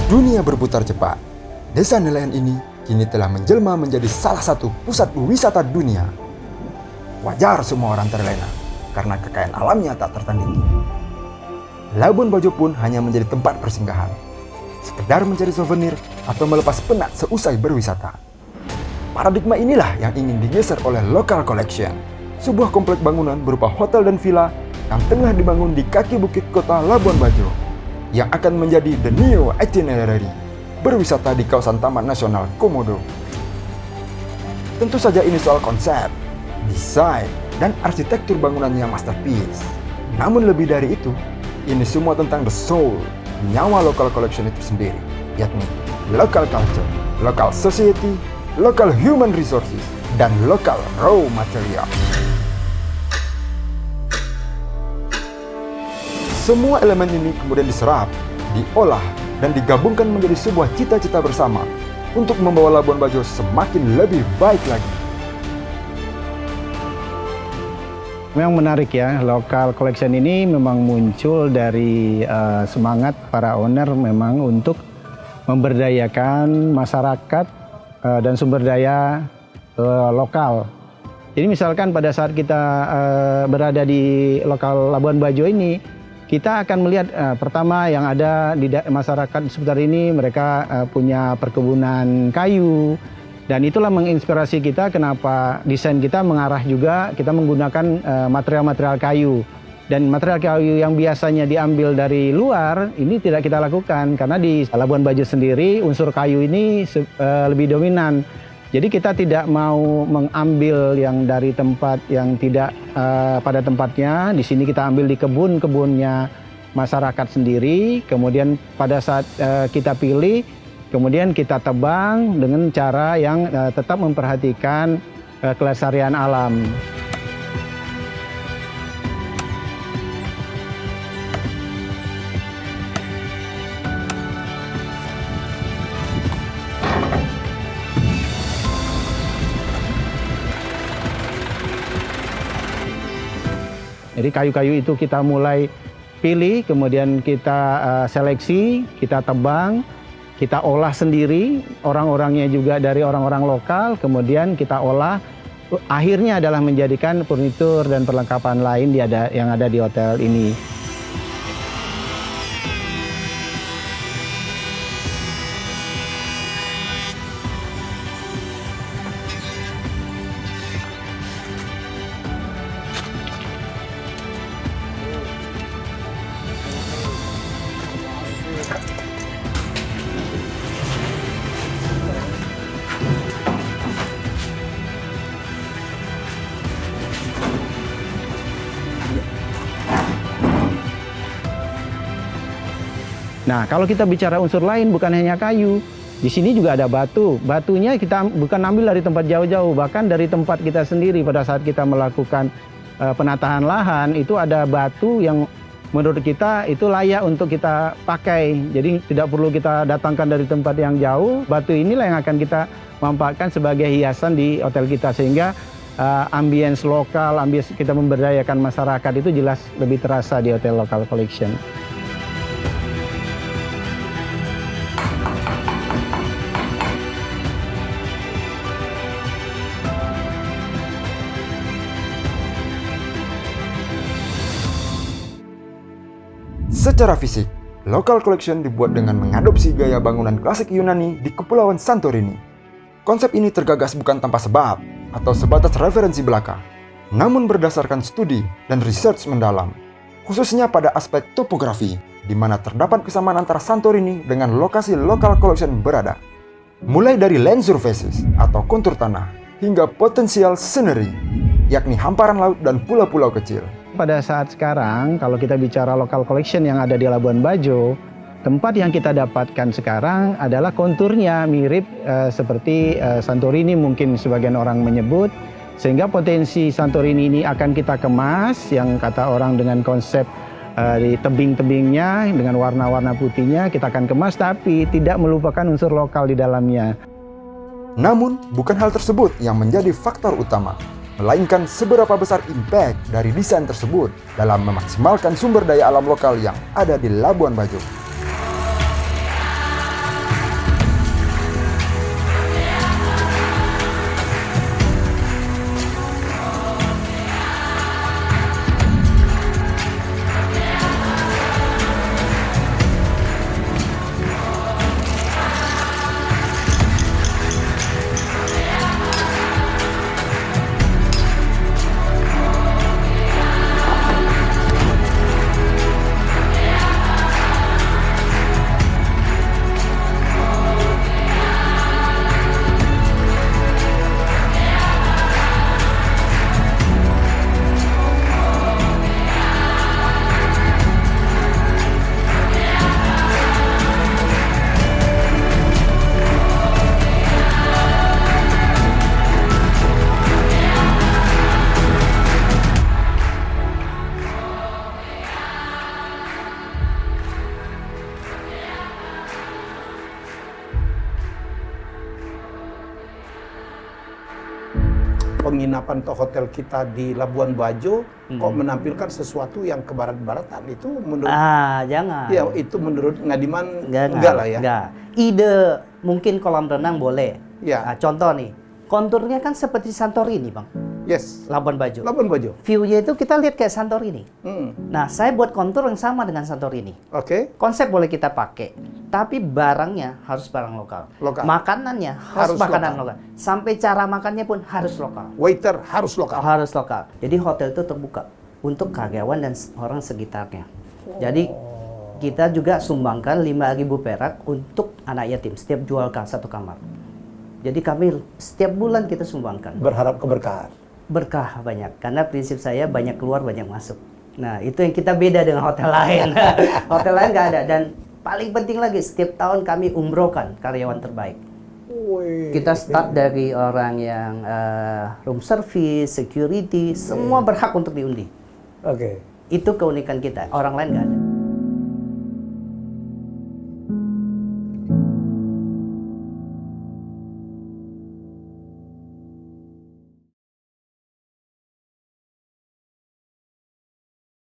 Dunia berputar cepat. Desa Nelayan ini kini telah menjelma menjadi salah satu pusat wisata dunia. Wajar semua orang terlena karena kekayaan alamnya tak tertandingi. Labuan Bajo pun hanya menjadi tempat persinggahan, sekedar mencari souvenir atau melepas penat seusai berwisata. Paradigma inilah yang ingin digeser oleh Local Collection, sebuah komplek bangunan berupa hotel dan villa yang tengah dibangun di kaki bukit kota Labuan Bajo, yang akan menjadi the new itinerary berwisata di kawasan Taman Nasional Komodo. Tentu saja ini soal konsep, desain, dan arsitektur bangunan yang masterpiece. Namun lebih dari itu, ini semua tentang the soul, nyawa Local Collection itu sendiri, yakni local culture, local society, local human resources, dan local raw material. Semua elemen ini kemudian diserap, diolah, dan digabungkan menjadi sebuah cita-cita bersama untuk membawa Labuan Bajo semakin lebih baik lagi. Memang menarik ya, Local Collection ini memang muncul dari semangat para owner memang untuk memberdayakan masyarakat dan sumber daya lokal. Jadi misalkan pada saat kita berada di lokal Labuan Bajo ini, kita akan melihat pertama yang ada di masyarakat sekitar ini, mereka punya perkebunan kayu. Dan itulah menginspirasi kita kenapa desain kita mengarah juga kita menggunakan material-material kayu. Dan material kayu yang biasanya diambil dari luar ini tidak kita lakukan karena di Labuan Bajo sendiri unsur kayu ini lebih dominan. Jadi kita tidak mau mengambil yang dari tempat yang tidak pada tempatnya. Di sini kita ambil di kebun-kebunnya masyarakat sendiri. Kemudian pada saat kita pilih, kemudian kita tebang dengan cara yang tetap memperhatikan kelestarian alam. Jadi kayu-kayu itu kita mulai pilih, kemudian kita seleksi, kita tebang, kita olah sendiri, orang-orangnya juga dari orang-orang lokal, kemudian kita olah, akhirnya adalah menjadikan furnitur dan perlengkapan lain yang ada di hotel ini. Nah, kalau kita bicara unsur lain bukan hanya kayu, di sini juga ada batu. Batunya kita bukan ambil dari tempat jauh-jauh, bahkan dari tempat kita sendiri pada saat kita melakukan penataan lahan, itu ada batu yang menurut kita itu layak untuk kita pakai. Jadi tidak perlu kita datangkan dari tempat yang jauh. Batu inilah yang akan kita manfaatkan sebagai hiasan di hotel kita, sehingga ambience lokal, ambience kita memberdayakan masyarakat itu jelas lebih terasa di Hotel Local Collection. Secara fisik, Local Collection dibuat dengan mengadopsi gaya bangunan klasik Yunani di Kepulauan Santorini. Konsep ini tergagas bukan tanpa sebab atau sebatas referensi belaka, namun berdasarkan studi dan research mendalam, khususnya pada aspek topografi, di mana terdapat kesamaan antara Santorini dengan lokasi Local Collection berada. Mulai dari land surfaces atau kontur tanah, hingga potensial scenery, yakni hamparan laut dan pulau-pulau kecil. Pada saat sekarang, kalau kita bicara Local Collection yang ada di Labuan Bajo, tempat yang kita dapatkan sekarang adalah konturnya mirip seperti Santorini mungkin sebagian orang menyebut, sehingga potensi Santorini ini akan kita kemas, yang kata orang dengan konsep di tebing-tebingnya, dengan warna-warna putihnya, kita akan kemas, tapi tidak melupakan unsur lokal di dalamnya. Namun, bukan hal tersebut yang menjadi faktor utama, melainkan seberapa besar impact dari desain tersebut dalam memaksimalkan sumber daya alam lokal yang ada di Labuan Bajo. penginapan atau hotel kita di Labuan Bajo kok menampilkan sesuatu yang ke barat-baratan, itu menurut jangan. ya itu menurut Ngadiman Enggak lah ya. Enggak. Ide mungkin kolam renang boleh. Ya. Nah, contoh nih, konturnya kan seperti Santorini, Bang. Yes. Labuan Bajo. Labuan Bajo. View-nya itu kita lihat kayak Santorini. Hmm. Nah, saya buat kontur yang sama dengan Santorini. Oke. Konsep boleh kita pakai, tapi barangnya harus barang lokal. Lokal. Makanannya harus Harus makanan lokal. lokal. Sampai cara makannya pun harus lokal. Waiter harus lokal. Harus lokal. Jadi hotel itu terbuka untuk karyawan dan orang sekitarnya. Jadi kita juga sumbangkan 5.000 perak untuk anak yatim setiap jual satu kamar. Jadi kami setiap bulan kita sumbangkan. Berharap keberkahan. Berkah banyak, karena prinsip saya banyak keluar banyak masuk. Nah, itu yang kita beda dengan hotel lain. Hotel lain nggak ada. Dan paling penting lagi, setiap tahun kami umrohkan karyawan terbaik. Kita start dari orang yang room service, security, semua berhak untuk diundi. Oke. Itu keunikan kita, orang lain nggak ada.